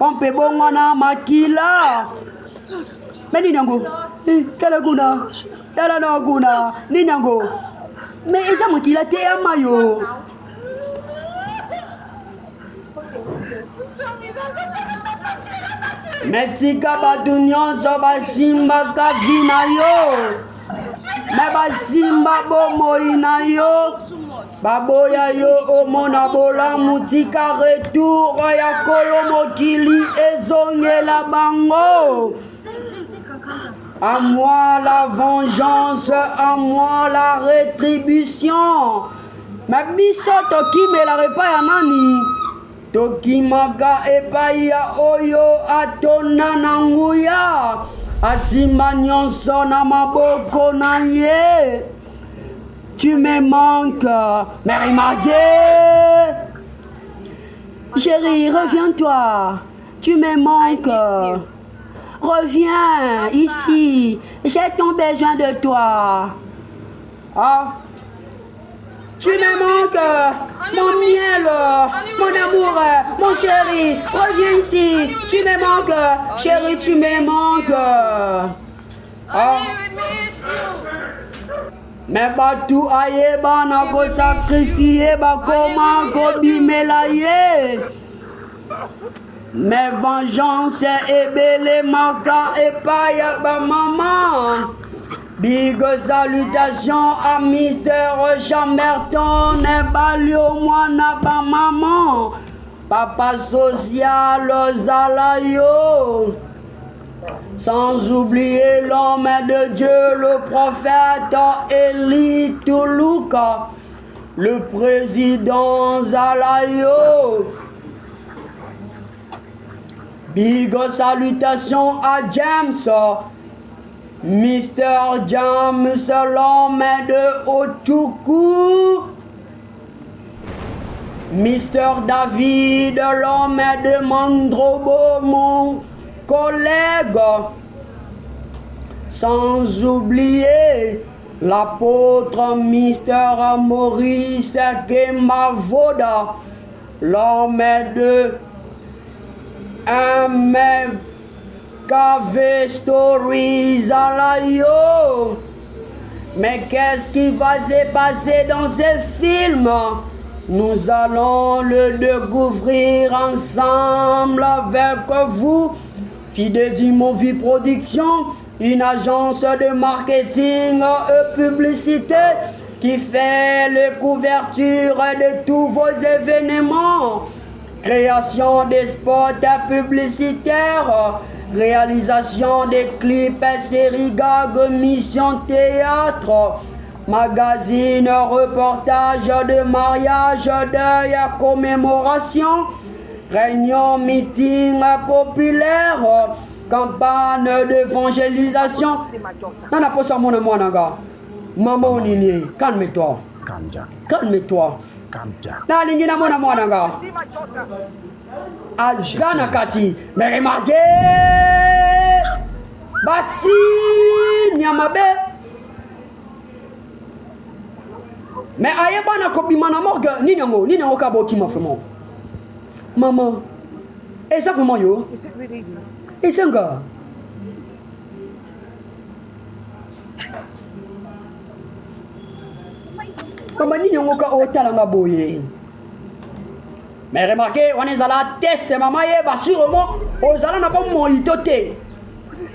A: ompe bongo na makila me nini yango tala guna tala na guna nini yango me eza makila te ya mayo metika bato nyonso basimbaka vi na yo me basimba bomoi na yo baboya yo omona bolamu tika retour ya kolo mokili ezongela bango. À moi la vengeance, à moi la rétribution. Ma biso tokimela epai ya nani? Tokimaka epai ya oyo atona na nguya asimba nyonso na maboko na ye. Tu me manques, Mary Marguerite. Chérie, reviens-toi. Tu me manques. Reviens ici. J'ai tant besoin de toi. Ah. Tu me manques, mon miel, mon amour, mon chéri. Reviens ici. Tu me manques, chérie, tu me manques. Ah. Mais batu aye bana ko sacrifier bakoma ko bimela ye. Mais vengeance ebele maka epai ba maman. Big salutation à Mr. Chamberton et balio mwana ba maman. Papa social Zalayo. Sans oublier l'homme de Dieu, le prophète Eli Tuluka, le président Zalayo. Big salutation à James, Mr. James, l'homme de Otuku, Mr. David, l'homme de Mandrobo, mon collègue, sans oublier l'apôtre Mr. Maurice Kemavoda, l'homme de MKV Stories Zalayo. Mais qu'est-ce qui va se passer dans ces films? Nous allons le découvrir ensemble avec vous. Fidelity Movie Production, une agence de marketing et publicité qui fait les couvertures de tous vos événements. Création des spots publicitaires, réalisation des clips, séries gags, missions théâtre, magazine, reportage de mariage, deuil, commémoration, réunion, meeting populaire, campagne d'évangélisation. Nana posa mona mwana ga. Maman nini, calme-toi. Calme-toi. Na lingi na mona mwana ga. Azana kati, mais remarquez basi nyamabe mais ayeba na kobima na morgue nini yango ka bokima vraiment maman eza vraiment yo
C: Is it really you?
A: ezanga mama nini yango ka otalanga boye mais remarquez on ezala test mama yeba sûrement ozala na bamoyito te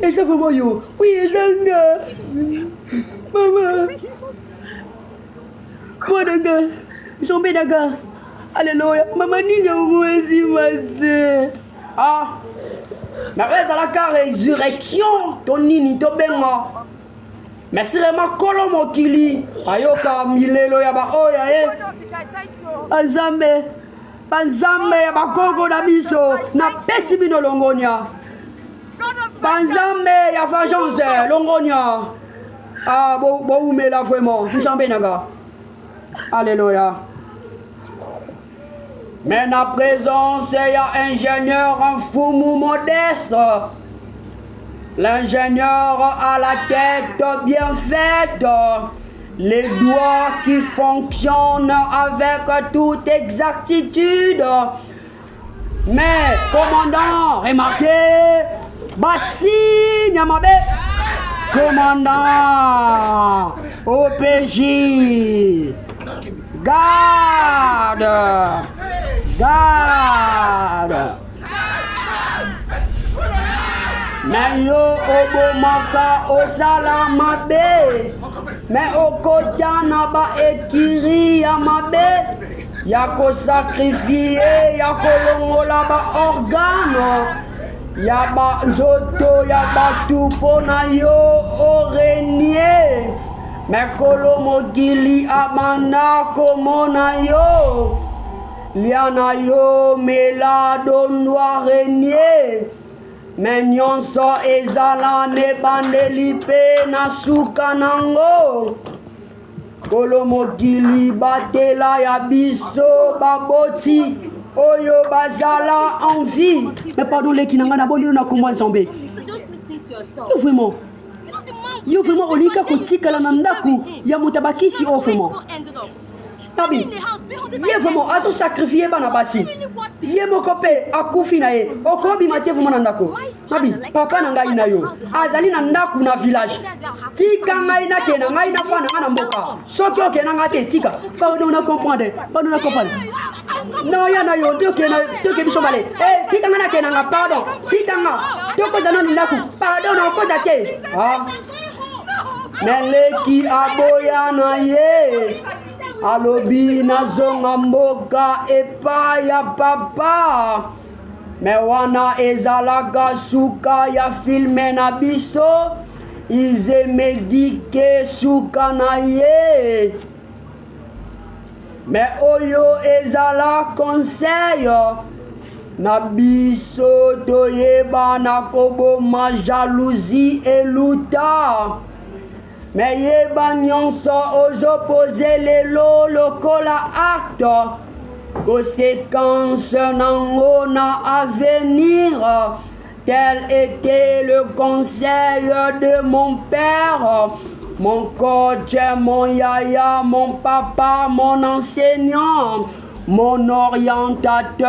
A: eza vraiment yo oui ezanga mama kodanga zombe daga alléluia mama nini yango ezimase ah mais ezalaka résurrection to nini tobenga mais sirema kolo mokili ayoka milelo ya baoya ye banzambe ya bakoko na biso napesi bino longonia banzambe ya vengeance longonia ah boumela vraiment nzambe nanga alléluia mais na présence ya ingénieur en fumu modeste. L'ingénieur a la tête bien faite, les doigts qui fonctionnent avec toute exactitude. Mais, commandant, remarquez, Bassi Nyamabe, commandant, OPJ, garde. Mais yo obomaka osala mabe mais okota na ba ekiri ya mabe ya kosakrifie ya kolongola ba organe ya ba nzoto ya batu mpona yo orenie mais kolo mokili abanda komona yo liana yo melado noirenie mais nyonso ezala nebandeli mpe na suka nango kolo mokili batela ya biso baboti oyo bazala en vie mais pardon leki nanga na bolio na komwa nzambe yo vraiment olinga kotikala na ndako ya moto abakisi o vraiment Nabi, ye vraiment azo sacrifier bana basi. Ye moko pe akufi na ye. Okobi mate vraiment na ndako. Nabi, papa na ngai na yo. Azali na ndako na village. Tika ngai na ke na ngai na fana na mboka. Soki oke na ngate tika. Pardon na comprendre. Pardon na comprendre. Non ya na yo toke biso bale. Tika nga na ke na pardon. Tika nga. Toko dana na ndako. Pardon na ko date. Ah. Meleki aboya na ye. Alobi nazonga mboka epa ya papa me wana ezalaka suka ya filme na biso izemedike suka na ye me oyo ezala conseil na biso toyeba na koboma jalousie eluta mais yeba nyonso ozopoze lelo lokola acte conséquence nango na avenir tel était le conseil de mon père mon coach mon yaya mon papa mon enseignant mon orientateur